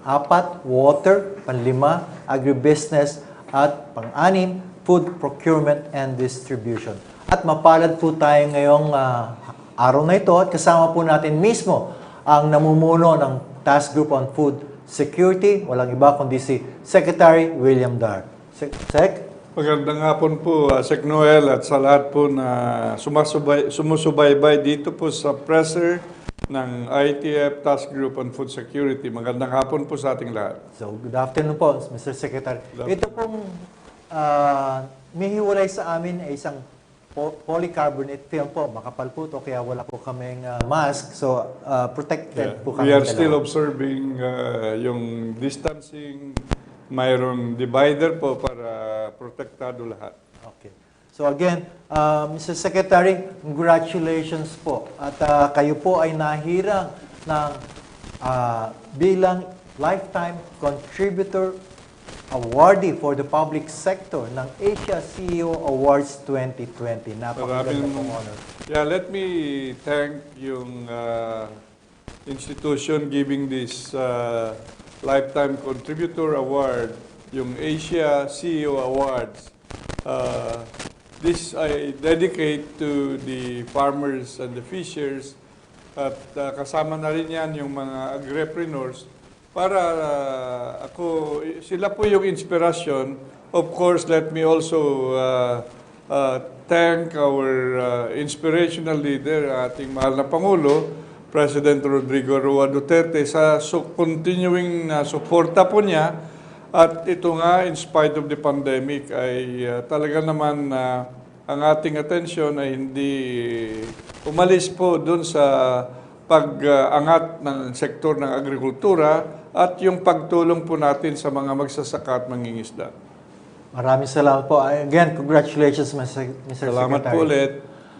pang-4, water, pang-5, agribusiness, at pang-6, food procurement and distribution. At mapalad po tayo ngayong araw na ito at kasama po natin mismo ang namumuno ng Task Group on Food Security, walang iba kundi si Secretary William Dar. Sec? Magandang hapon po, Sec Noel, at sa lahat po na sumusubaybay dito po sa presser ng ITF Task Group on Food Security. Magandang hapon po sa ating lahat. So, good afternoon po, Mr. Secretary. Ito pong may hiwalay sa amin ay isang polycarbonate film po. Makapal po ito, kaya wala po kaming mask. So, protected po kami. We are still observing yung distancing. Mayroong divider po para protektado lahat. Okay. So again, Mr. Secretary, congratulations po. At kayo po ay nahirang ng bilang Lifetime Contributor Awardee for the Public Sector ng Asia CEO Awards 2020. Napakaganda pong honor. Yeah, let me thank yung institution giving this Lifetime Contributor Award, yung Asia CEO Awards. This I dedicate to the farmers and the fishers at kasama na rin yan yung mga agripreneurs para sila po yung inspirasyon. Of course, let me also thank our inspirational leader, ating mahal na Pangulo, President Rodrigo Roa Duterte, sa continuing na suporta po niya. At ito nga, in spite of the pandemic, ay talaga naman ang ating atensyon ay hindi umalis po dun sa pag-angat ng sektor ng agrikultura at yung pagtulong po natin sa mga magsasaka at mangingisda. Maraming salamat po. Again, congratulations, Mr. Salamat Secretary. po ulit.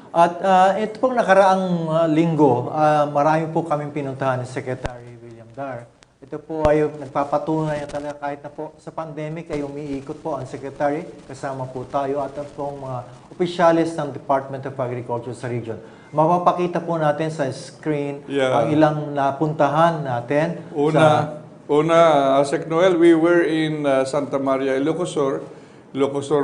At ito pong nakaraang linggo, marami po kaming pinuntahan ni Secretary William Dar. Ito po ay nagpapatunay na talaga kahit na po sa pandemic ay umiikot po ang Secretary, kasama po tayo at ang pong mga opisyalis ng Department of Agriculture sa region. Mapapakita po natin sa screen ang ilang napuntahan natin. Una, Sec Noel, we were in Santa Maria, Ilocosur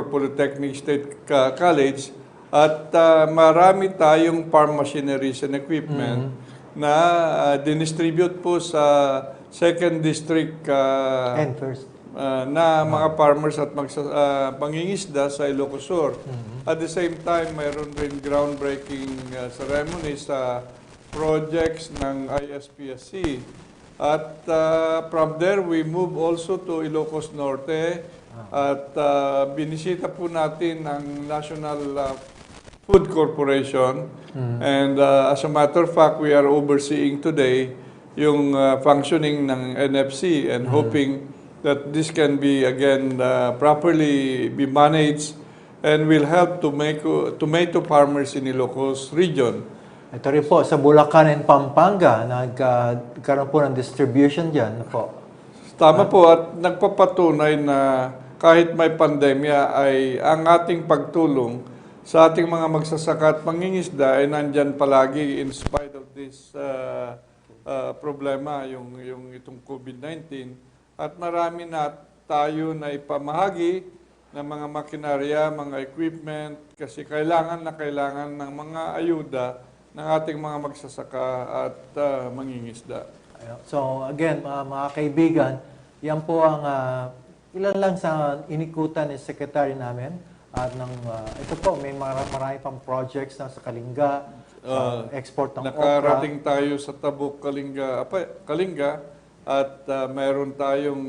Polytechnic State College. At marami tayong farm machineries and equipment na dinistribute po sa second district And first. Na mga farmers at pangingisda sa Ilocosur. At the same time, mayroon rin groundbreaking ceremony sa projects ng ISPSC. At from there, we move also to Ilocos Norte at binisita po natin ang National Food Corporation. And as a matter of fact, we are overseeing today yung functioning ng NFC and hoping that this can be again properly be managed and will help tomato farmers in Ilocos region. Ito rin po, sa Bulacan and Pampanga, nagkaroon po ng distribution dyan po. Tama po, at nagpapatunay na kahit may pandemya ay ang ating pagtulong sa ating mga magsasaka at mangingisda ay nandyan palagi in spite of this problema, yung itong COVID-19. At marami na tayo na ipamahagi ng mga makinarya, mga equipment, kasi kailangan ng mga ayuda ng ating mga magsasaka at mangingisda. So again, mga kaibigan, yan po ang ilan lang sa inikutan ni Secretary namin. At ito po, may marami pang projects na sa Kalinga, export ng okra. Nakarating tayo sa Tabuk, Kalinga at mayroon tayong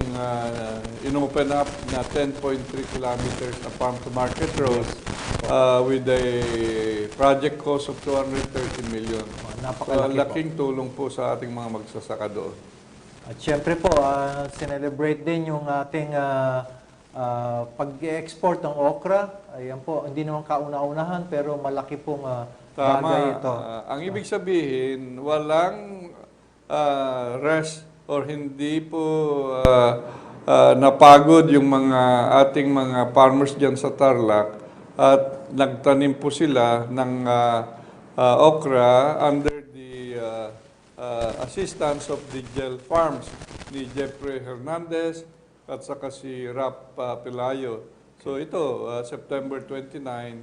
in-open up na 10.3 kilometers na farm-to-market road with a project cost of 230 million. Napakalaki so, laking tulong po sa ating mga magsasaka doon. At syempre po, sinelebrate din yung ating pag-export ng okra. Ayan po, hindi naman kauna-unahan pero malaki pong bagay ito. Ang ibig sabihin, walang rest or hindi po napagod yung mga ating mga farmers dyan sa Tarlac at nagtanim po sila ng okra under the assistance of the Gel Farms ni Jeffrey Hernandez at saka si Rap Pelayo. So ito, September 29,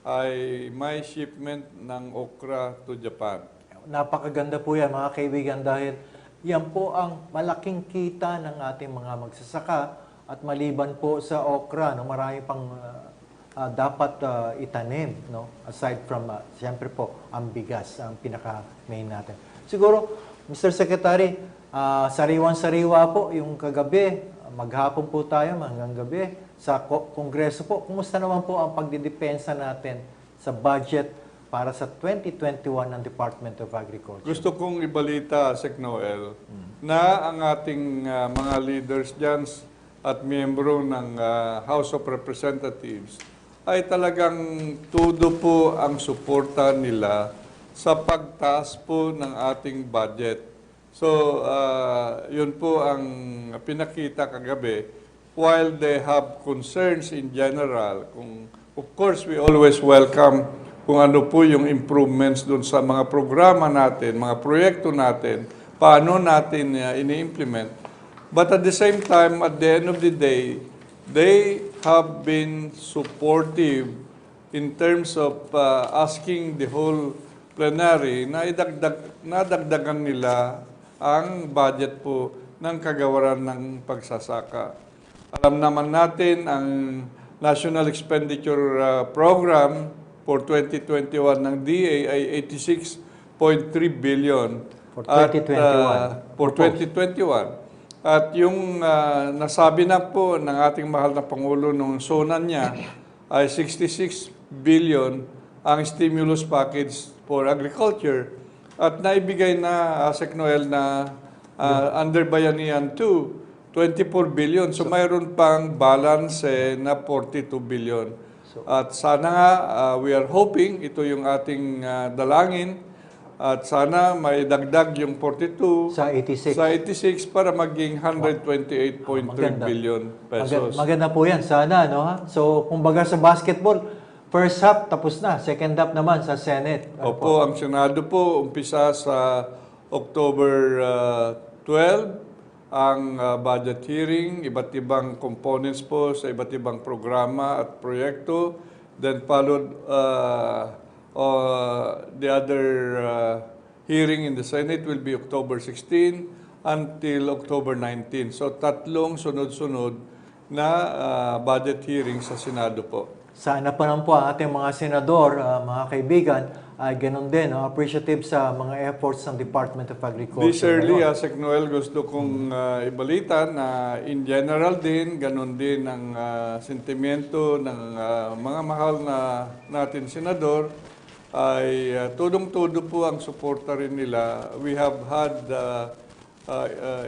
ay may shipment ng okra to Japan. Napakaganda po yan mga kaibigan dahil yan po ang malaking kita ng ating mga magsasaka at maliban po sa okra, no, marami pang dapat itanim, no? Aside from, siyempre po, ang bigas, ang pinaka-main natin. Siguro, Mr. Secretary, sariwan-sariwa po yung kagabi, maghapon po tayo hanggang gabi sa Kongreso po. Kumusta naman po ang pagdidepensa natin sa budget para sa 2021 ng Department of Agriculture? Gusto kong ibalita, Sec Noel, na ang ating mga leaders dyan at miyembro ng House of Representatives ay talagang todo po ang suporta nila sa pagtaas po ng ating budget. So, yun po ang pinakita kagabi. While they have concerns in general, of course, we always welcome kung ano po yung improvements doon sa mga programa natin, mga proyekto natin, paano natin ini-implement. But at the same time, at the end of the day, they have been supportive in terms of asking the whole plenary na nadagdagan nila ang budget po ng kagawaran ng pagsasaka. Alam naman natin ang National Expenditure Program for 2021 ng DA ay 86.3 billion For 2021. For 2021. At yung nasabi na po ng ating mahal na Pangulo nung SONA niya ay 66 billion ang stimulus package for agriculture at naibigay na Sec Noel na under Bayanihan 2, 24 billion. So mayroon pang balance na 42 billion. At sana nga, we are hoping, ito yung ating dalangin, at sana may dagdag yung 42 Sa 86. sa 86 para maging 128.3 billion pesos. Maganda po yan. Sana, no? Ha? So, kumbaga sa basketball, first half tapos na. Second half naman sa Senate. Opo, ang Senado po, umpisa sa October 12, ang budget hearing, iba't ibang components po sa iba't ibang programa at proyekto. Then followed the other hearing in the Senate will be October 16 until October 19. So tatlong sunod-sunod na budget hearing sa Senado po. Sana pa naman po ang ating mga senador, mga kaibigan, ay ganun din, appreciative sa mga efforts ng Department of Agriculture. This early, Sec Noel, gusto kong ibalita na in general din, ganun din ang sentimiento ng mga mahal na natin senador, ay tudong-tudo po ang suporta rin nila. We have had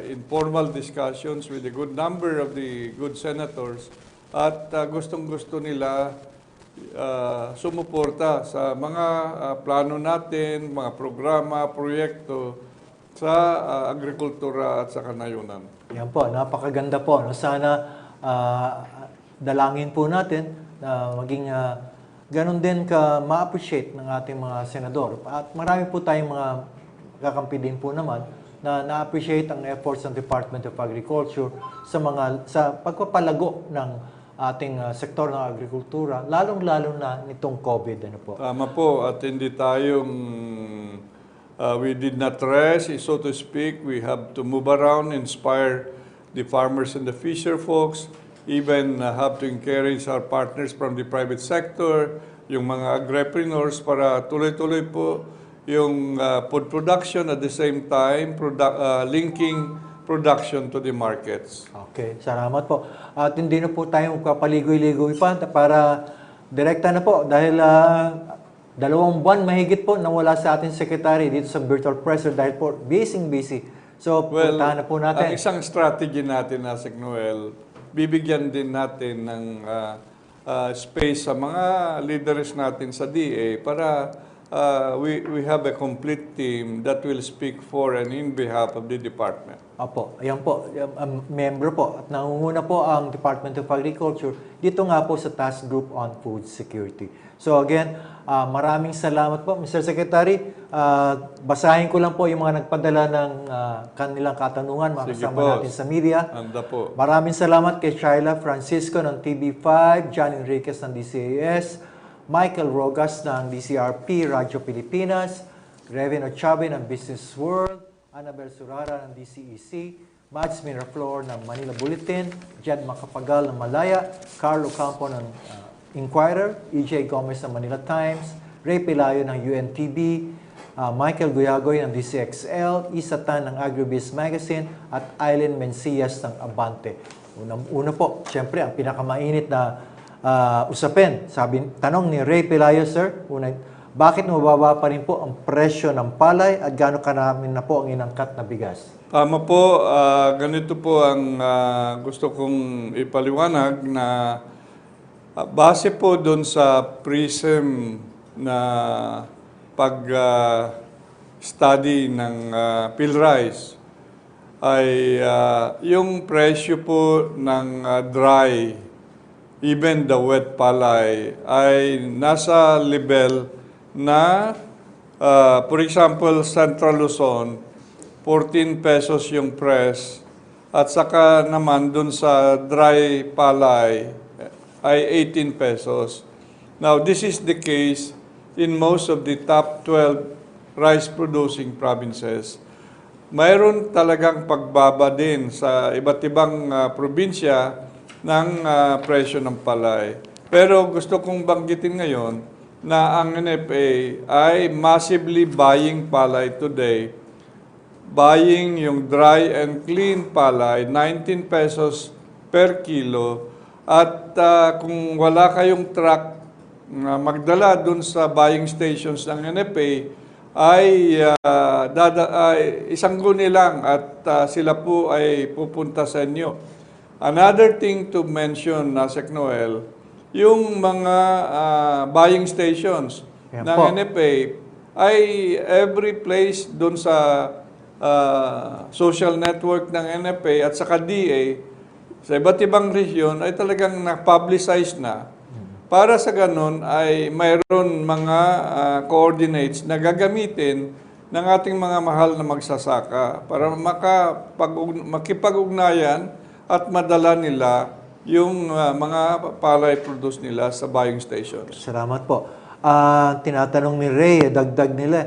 informal discussions with a good number of the good senators at gustong-gusto nila sumuporta sa mga plano natin, mga programa, proyekto sa agrikultura at sa kanayunan. Yan po, napakaganda po. Sana dalangin po natin na maging ganun din ka ma-appreciate ng ating mga senador. At marami po tayong mga kakampi din po naman na na-appreciate ang efforts ng Department of Agriculture sa pagpapalago ng ating sektor ng agrikultura, lalong-lalo na nitong COVID. Ano po? Tama po, at hindi tayong, we did not rest, so to speak. We have to move around, inspire the farmers and the fisher folks, even have to encourage our partners from the private sector, yung mga agripreneurs para tuloy-tuloy po yung food production at the same time linking production to the markets. Okay, salamat po. At hindi na po tayo magpapaligoy-ligoy pa para direkta na po dahil 2 buwan mahigit po nawala sa ating secretary dito sa virtual presser dahil po busy. So, puntahan na po natin. Ang isang strategy natin, Sec Noel, bibigyan din natin ng space sa mga leaders natin sa DA para we have a complete team that will speak for and in behalf of the department. Opo, ayan po, member po at nangunguna po ang Department of Agriculture dito nga po sa Task Group on Food Security. So again, maraming salamat po Mr. Secretary. Basahin ko lang po yung mga nagpadala ng kanilang katanungan, mga Sige kasama po. natin sa media. Handa po. Maraming salamat kay Shaila Francisco ng TV5, John Enriquez ng DCAS, Michael Rogas ng DCRP, Radyo Pilipinas, Revin Ochabe ng Business World, Annabel Surara ng DCEC, Mads Miraflor ng Manila Bulletin, Jed Macapagal ng Malaya, Carlo Campo ng Inquirer, EJ Gomez ng Manila Times, Ray Pelayo ng UNTV, Michael Guyagoy ng DCXL, Isa Tan ng Agribiz Magazine, at Aileen Mencias ng Abante. Una po, siyempre, ang pinakamainit na usapin. Tanong ni Ray Pelayo, sir, bakit mababa pa rin po ang presyo ng palay at gaano karami na po ang inangkat na bigas? Tama po, ganito po ang gusto kong ipaliwanag na base po doon sa PRISM na pag-study ng PhilRice ay yung presyo po ng dry, even the wet palay, ay nasa level na, for example, Central Luzon, 14 pesos yung press, at saka naman dun sa dry palay ay 18 pesos. Now, this is the case in most of the top 12 rice-producing provinces. Mayroon talagang pagbaba din sa iba't ibang probinsya ng presyo ng palay. Pero gusto kong banggitin ngayon na ang NFA ay massively buying palay today. Buying yung dry and clean palay, 19 pesos per kilo. At kung wala kayong truck na magdala dun sa buying stations ng NFA, ay isangguni lang at sila po ay pupunta sa inyo. Another thing to mention, Sec Noel, yung mga buying stations Yan ng po. NFA ay every place dun sa social network ng NFA at saka DA sa iba't ibang region ay talagang na-publicize na. Para sa ganun ay mayroon mga coordinates na gagamitin ng ating mga mahal na magsasaka para makipag-ugnayan at madala nila yung mga palay produce nila sa buying stations. Salamat po. Tinatanong ni Ray, dagdag nila,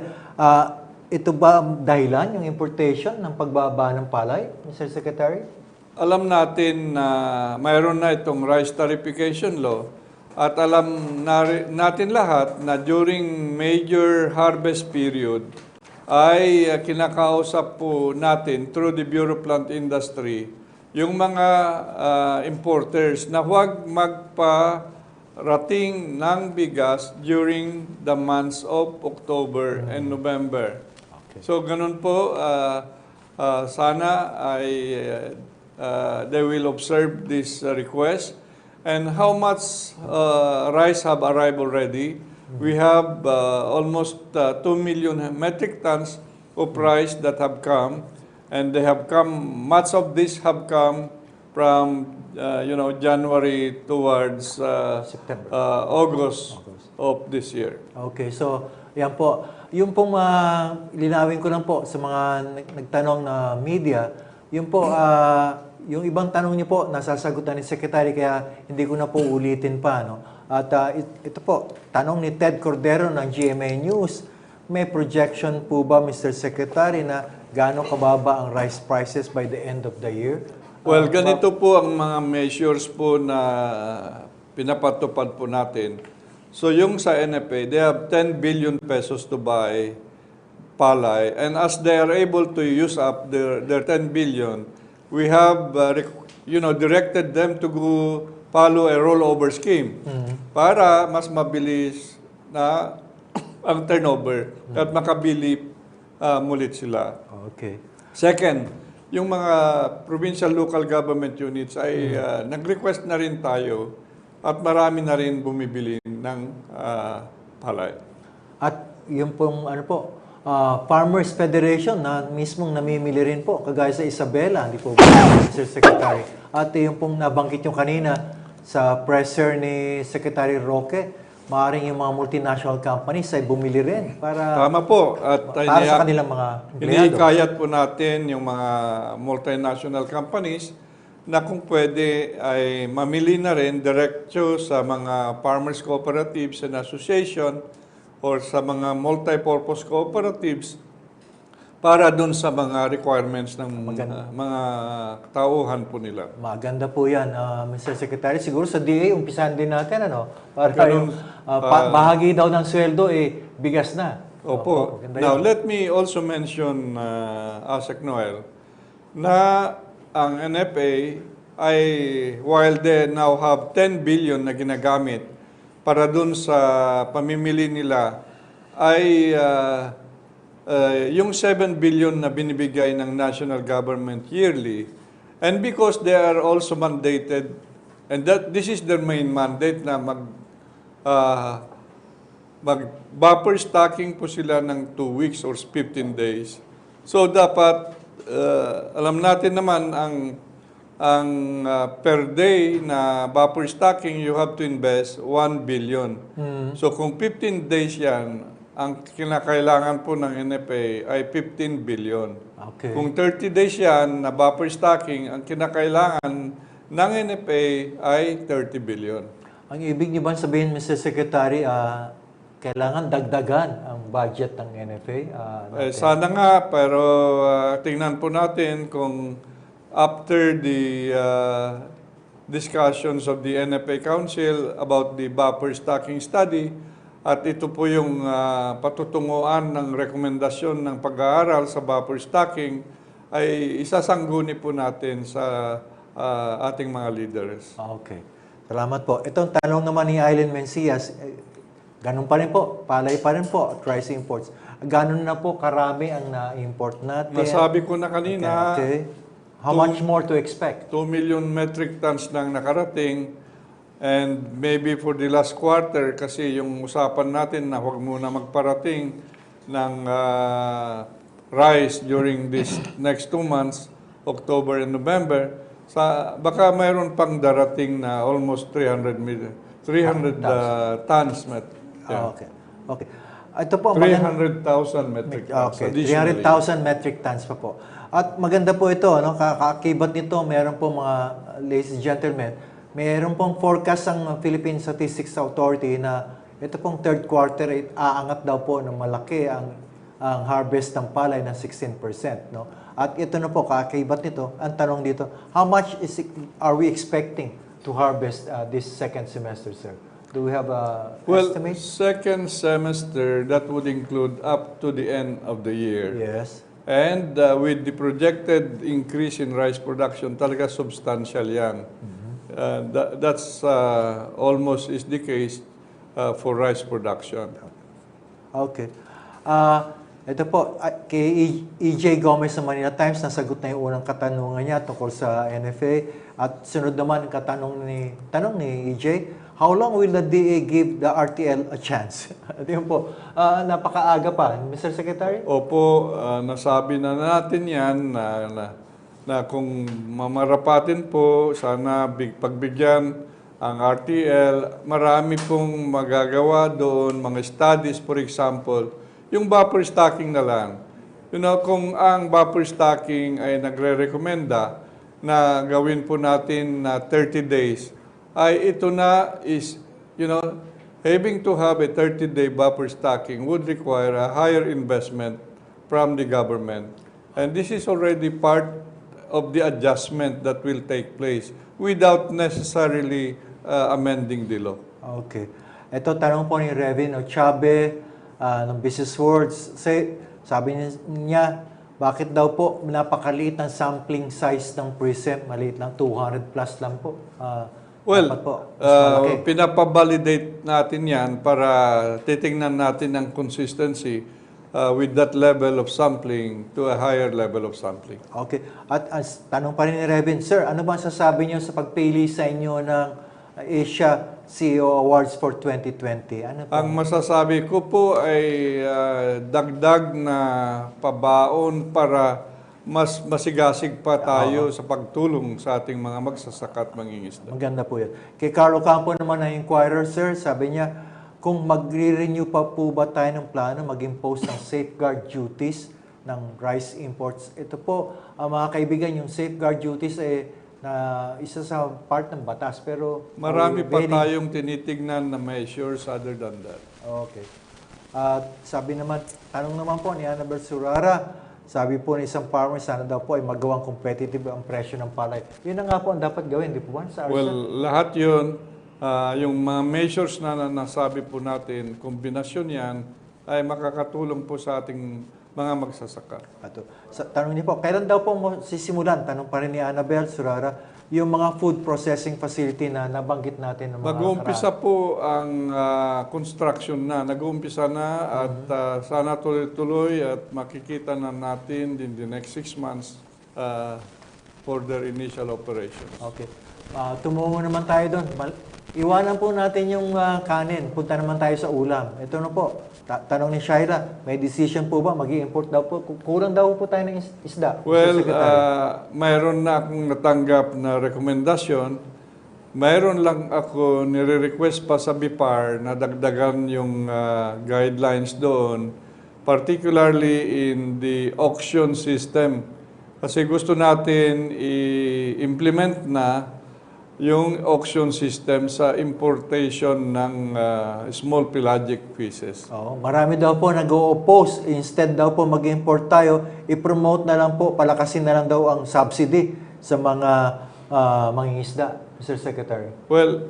ito ba ang dahilan, yung importation ng pagbaba ng palay, Mr. Secretary? Alam natin na mayroon na itong rice tariffication law at alam natin lahat na during major harvest period ay kinakausap po natin through the Bureau of Plant Industry yung mga importers na huwag magparating ng bigas during the months of October and November. Okay. So ganun po, sana ay they will observe this request. And how much rice have arrived already? We have almost 2 million metric tons of rice that have come, and they have come. Much of this have come from January towards September. August of this year. Okay, so yan po. Yung pong linawin ko lang po sa mga nagtanong na media, yung po, yung ibang tanong niyo po, nasasagutan ni Secretary, kaya hindi ko na po ulitin pa. No? At ito po, tanong ni Ted Cordero ng GMA News, may projection po ba, Mr. Secretary, na gaano kababa ang rice prices by the end of the year? Well, ganito po ang mga measures po na pinapatupad po natin. So yung sa NFA, they have 10 billion pesos to buy palay. And as they are able to use up their 10 billion, we have directed them to go follow a rollover scheme para mas mabilis na ang turnover at makabili mulit sila. Okay. Second, yung mga provincial local government units ay nag-request na rin tayo at marami na rin bumibili ng palay. At yung pong ano po, Farmers Federation na mismong namimili rin po, kagaya sa Isabela, hindi po ba, Mr. Secretary? At yung pong nabanggit yung kanina sa presser ni Secretary Roque, maaaring yung mga multinational companies ay bumili rin para Tama po. At para sa kanilang mga empleyado. iniikayat po natin yung mga multinational companies na kung pwede ay mamili na rin diretso sa mga farmers cooperatives and association or sa mga multi-purpose cooperatives para dun sa mga requirements ng mga tauhan po nila. Maganda po yan, Mr. Secretary. Siguro sa DA, umpisahan din natin, ano? Para Ganun, yung bahagi daw ng sweldo, bigas na. Opo. Ganda Now, yun. let me also mention, Asek Noel, na ang NFA ay, while they now have 10 billion na ginagamit para dun sa pamimili nila, ay yung 7 billion na binibigay ng national government yearly, and because they are also mandated, and that this is their main mandate na mag-buffer stocking po sila ng 2 weeks or 15 days. So dapat, alam natin naman ang per day na buffer stocking, you have to invest 1 billion. So kung 15 days yan, ang kinakailangan po ng NFA ay 15 billion. Okay. Kung 30 days yan na buffer stocking, ang kinakailangan ng NFA ay 30 billion. Ang ibig niyo ba sabihin, Mr. Secretary, kailangan dagdagan ang budget ng NFA? Sana nga, pero tingnan po natin kung after the discussions of the NFA Council about the buffer stocking study, at ito po yung patutunguan ng rekomendasyon ng pag-aaral sa buffer stocking, ay isasangguni po natin sa ating mga leaders. Okay. Salamat po. Itong tanong naman ni Aileen Mencias, ganun pa rin po, palay pa rin po, rice imports. Ganun na po karami ang na-import natin. Nasabi ko na kanina, Okay. How much more to expect? 2 million metric tons nang nakarating, and maybe for the last quarter, kasi yung usapan natin na huwag muna magparating ng rice during this next 2 months, October and November, baka mayroon pang darating na almost 300 tons. Okay. Okay. Ito po, 300,000 metric tons. Okay, Additionally. 300,000 metric tons pa po. At maganda po ito, no? Kaakibat nito, meron po mga ladies and gentlemen, meron pong forecast ang Philippine Statistics Authority na ito pong third quarter, aangat daw po ng malaki ang harvest ng palay ng 16%. No? At ito na po, kaakibat nito, ang tanong dito, how much are we expecting to harvest this second semester, sir? Do we have a estimate? Second semester, that would include up to the end of the year. Yes. And with the projected increase in rice production, talaga substantial yan. That's almost is the case for rice production. Okay. Ito po, kay EJ Gomez sa Manila Times, nasagot na yung unang katanungan niya tungkol sa NFA. At sunod naman ang tanong ni EJ, how long will the DA give the RTL a chance? Ito yun po, napakaaga pa, Mr. Secretary? Opo, nasabi na natin yan na kung mamarapatin po, sana pagbigyan ang RTL, marami pong magagawa doon, mga studies, for example, yung buffer stocking na lang. You know, kung ang buffer stocking ay nagre-recommenda na gawin po natin na 30 days, ay ito na is, you know, having to have a 30-day buffer stocking would require a higher investment from the government. And this is already part of the adjustment that will take place without necessarily amending the law. Okay. Ito, tanong po ni Revin Ochabe ng Business Words. Sabi niya, bakit daw po napakaliit ang sampling size ng PRISM? Maliit lang, 200 plus lang po. Pinapabalidate natin yan para titingnan natin ang consistency with that level of sampling to a higher level of sampling. Okay. At tanong pa rin ni Revin, Sir, ano ba sasabi niyo sa pagpili sa inyo ng Asia CEO Awards for 2020. Ano po? Ang masasabi ko po ay dagdag na pabaon para mas masigasig pa tayo sa pagtulong sa ating mga magsasaka at mangingisda. Maganda po yan. Kay Carlo Campo naman na inquirer, sir, sabi niya, kung magre-renew pa po ba tayo ng plano mag-impose ng safeguard duties ng rice imports? Ito po, mga kaibigan, yung safeguard duties na isa sa part ng batas, pero Marami pa tayong tinitignan na measures other than that. Okay. At sabi naman, tanong naman po ni Annabel Surara, sabi po ng isang farmer, sana daw po ay magawang competitive ang presyo ng palay. Yun na nga po ang dapat gawin, di po ba? Sa Well, lahat yun, yung mga measures na nasabi po natin, kombinasyon yan, ay makakatulong po sa ating mga magsasaka. Tanong niyo po, kailan daw po mo sisimulan? Tanong pa rin ni Annabel Surara, yung mga food processing facility na nabanggit natin. Mag-uumpisa po ang construction na. Nag-uumpisa na at sana tuloy-tuloy at makikita na natin in the next 6 months for their initial operations. Okay. Tumungo naman tayo doon. Iwanan po natin yung kanin. Punta naman tayo sa ulam. Ito na po. Tanong ni Shaira, may decision po ba? Mag-i-import daw po? Kulang daw po tayo ng isda? Well, mayroon na akong natanggap na rekomendasyon. Mayroon lang ako nire-request pa sa BIPAR na dagdagan yung guidelines doon, particularly in the auction system. Kasi gusto natin i-implement na yung auction system sa importation ng small pelagic fishes. Marami daw po nag-o-oppose. Instead daw po mag-import tayo, i-promote na lang po, palakasin na lang daw ang subsidy sa mga mangingisda, Mr. Secretary. Well,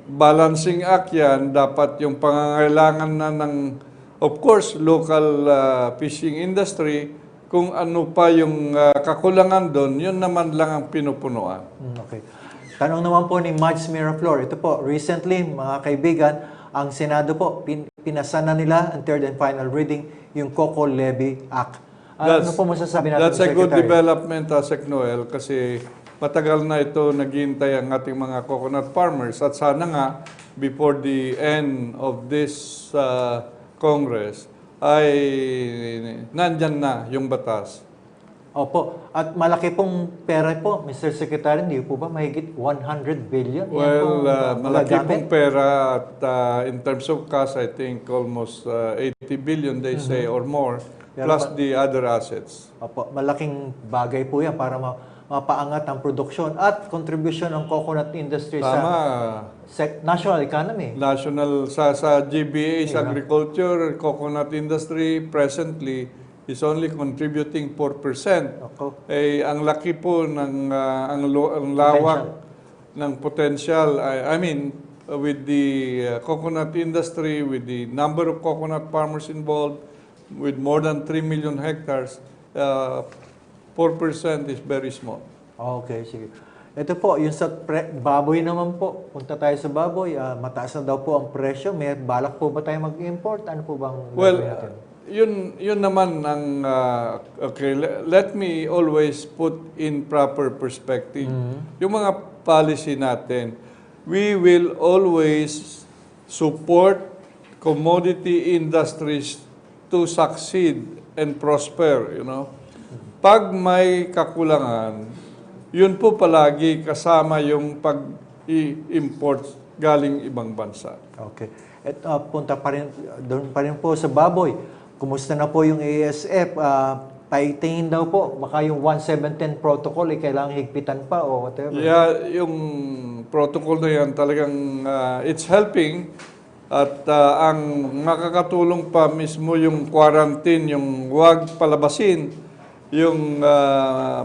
balancing act yan, dapat yung pangangailangan na ng, of course, local fishing industry, kung ano pa yung kakulangan doon, yun naman lang ang pinupunuan. Okay. Tanong naman po ni Mads Miraflor. Ito po, recently, mga kaibigan, ang Senado po, pinasa na nila ang third and final reading, yung Coco Levy Act. Ano po masasabi natin, That's a Secretary? good development, Sec Noel, kasi matagal na ito naghihintay ang ating mga coconut farmers. At sana nga, before the end of this Congress, ay nandyan na yung batas. Opo. At malaki pong pera po, Mr. Secretary, hindi po ba mahigit 100 billion? Well, malaki pong pera at in terms of cash, I think almost 80 billion they say or more, plus the other assets. Opo, malaking bagay po yan para mapaangat ang produksyon at contribution ng coconut industry sa national economy. National, sa GBA's agriculture, coconut industry presently is only contributing 4%. Ang laki po ng ang lawak ng potential. I mean, with the coconut industry, with the number of coconut farmers involved, with more than 3 million hectares, 4% is very small. Okay, sige. Ito po, yung sa baboy naman po. Punta tayo sa baboy, mataas na daw po ang presyo. May balak po ba tayo mag-import? Ano po bang gagawin natin? Yun naman ang okay, let me always put in proper perspective. Yung mga policy natin, we will always support commodity industries to succeed and prosper, you know. Pag may kakulangan, yun po palagi kasama yung pag-import galing ibang bansa. Okay. At punta pa rin, doon pa rin po sa baboy. Kumusta na po yung ASF? Paitingin daw po, baka yung 1710 protocol, kailangang higpitan pa o whatever. Yeah, yung protocol na yan talagang it's helping at ang makakatulong pa mismo yung quarantine, yung huwag palabasin, yung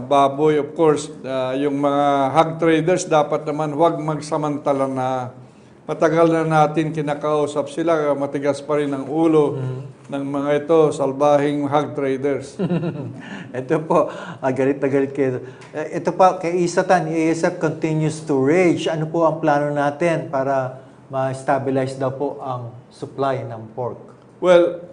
baboy, of course, yung mga hog traders dapat naman huwag magsamantala na matagal na natin kinakausap sila, matigas pa rin ang ulo ng mga ito, salbahing hog traders. Ito po, galit na galit kayo. Ito pa, kay Isatan, ASF continues to rage. Ano po ang plano natin para ma-stabilize daw po ang supply ng pork? Well,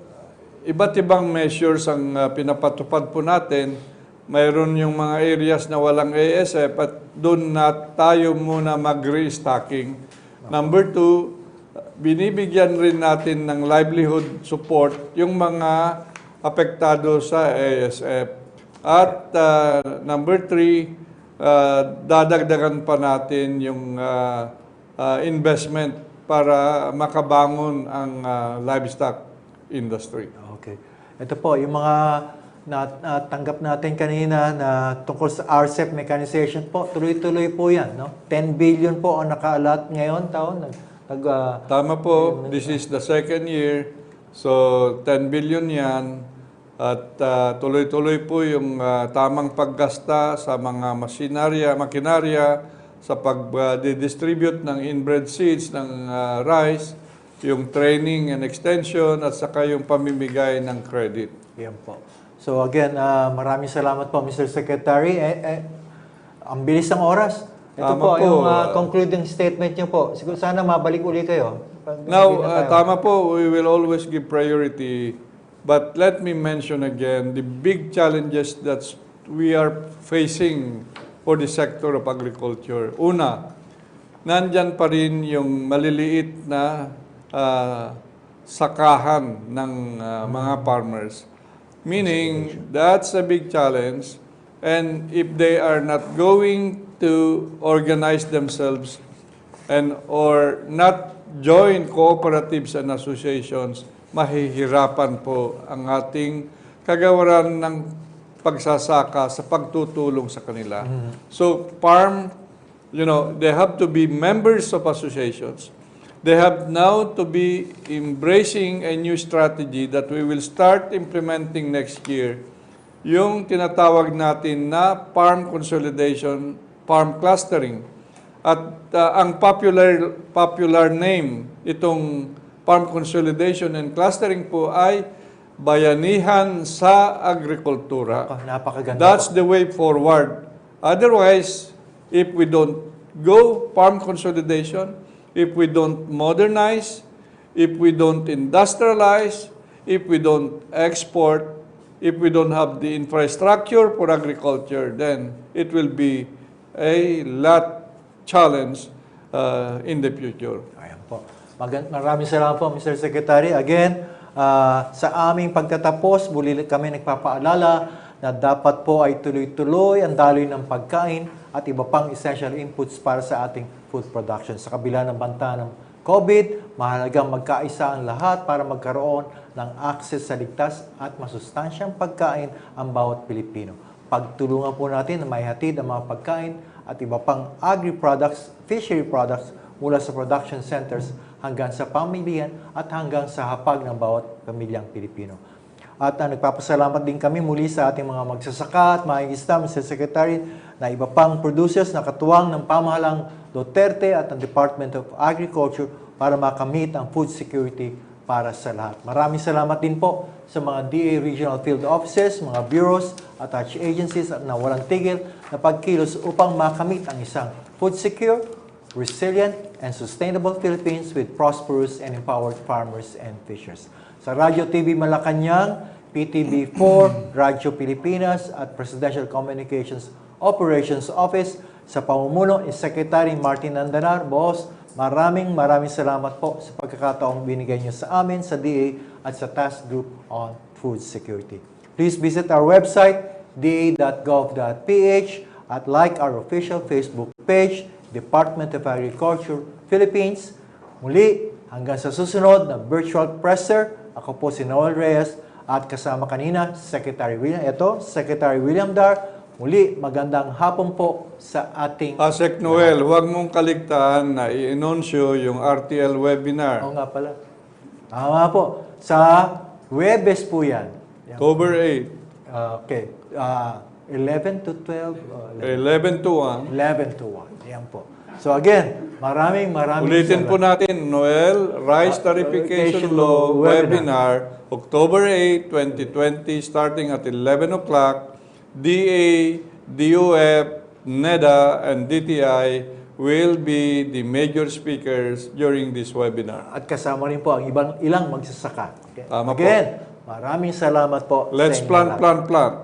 iba't ibang measures ang pinapatupad po natin. Mayroon yung mga areas na walang ASF at doon na tayo muna mag-restocking. Number 2, binibigyan rin natin ng livelihood support yung mga apektado sa ASF. At number 3, dadagdagan pa natin yung investment para makabangon ang livestock industry. Okay. Ito po, yung mga natanggap natin kanina na tungkol sa RCEP mechanization po, tuloy-tuloy po yan. No? 10 billion po ang nakaalat ngayon taon. Tama po, this is the second year. So, 10 billion yan. At tuloy-tuloy po yung tamang paggasta sa mga makinarya, sa pag-distribute ng inbred seeds ng rice, yung training and extension, at saka yung pamimigay ng credit. Yan po. So again, maraming salamat po, Mr. Secretary. Ang bilis ng oras. Ito Tama po, po, yung concluding statement niyo po. Siguro sana mabalik uli kayo. Now, tama po, we will always give priority. But let me mention again the big challenges that we are facing for the sector of agriculture. Una, nandyan pa rin yung maliliit na sakahan ng mga farmers. Meaning, that's a big challenge. And if they are not going to organize themselves or not join cooperatives and associations, mahihirapan po ang ating kagawaran ng pagsasaka sa pagtutulong sa kanila. So, they have to be members of associations. They have now to be embracing a new strategy that we will start implementing next year. Yung tinatawag natin na farm consolidation, farm clustering. At ang popular name itong farm consolidation and clustering po ay bayanihan sa agrikultura. Napakaganda. That's the way forward. Otherwise, if we don't go farm consolidation, if we don't modernize, if we don't industrialize, if we don't export, if we don't have the infrastructure for agriculture, then it will be a lot challenge in the future. Ayan po. Maraming salamat po, Mr. Secretary. Again, sa aming pagtatapos, muli kami nagpapaalala na dapat po ay tuloy-tuloy ang daloy ng pagkain at iba pang essential inputs para sa ating food production. Sa kabila ng banta ng COVID, mahalagang magkaisa ang lahat para magkaroon ng access sa ligtas at masustansyang pagkain ang bawat Pilipino. Pagtulungan po natin na maihatid ang mga pagkain at iba pang agri-products, fishery products mula sa production centers hanggang sa pamilihan at hanggang sa hapag ng bawat pamilyang Pilipino. At nagpapasalamat din kami muli sa ating mga magsasaka at makikista, Mr. Secretary, na iba pang producers na katuwang ng pamahalang Duterte at ang Department of Agriculture para makamit ang food security para sa lahat. Maraming salamat din po sa mga DA Regional Field Offices, mga bureaus, attached agencies na walang tigil na pagkilos upang makamit ang isang food secure, resilient, and sustainable Philippines with prosperous and empowered farmers and fishers. Sa Radyo TV Malacanang, PTV4, Radyo Pilipinas at Presidential Communications Operations Office, sa pamumuno ni Secretary Martin Andanar, Boss, maraming salamat po sa pagkakataong binigay niyo sa amin sa DA at sa Task Group on Food Security. Please visit our website, da.gov.ph, at like our official Facebook page, Department of Agriculture, Philippines. Muli, hanggang sa susunod na virtual presser, ako po si Noel Reyes at kasama kanina, Secretary William Dar. Muli, magandang hapon po sa ating... Asek Noel, huwag mong kaligtaan na i-anunsyo yung RTL webinar. Oo nga pala. Tama po. Sa Webes po yan. October 8. Okay. 11 to 12? 11 to 1. 11 to 1. Yan po. So again, maraming Ulitin po natin, Noel, Rice Tarification Law Webinar, October 8, 2020, starting at 11 o'clock. DA, DOF, NEDA, and DTI will be the major speakers during this webinar. At kasama rin po ang ilang magsasaka. Okay. Tama Again, maraming salamat po. Let's sa inyo plan. lahat.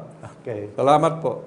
Okay. Salamat po.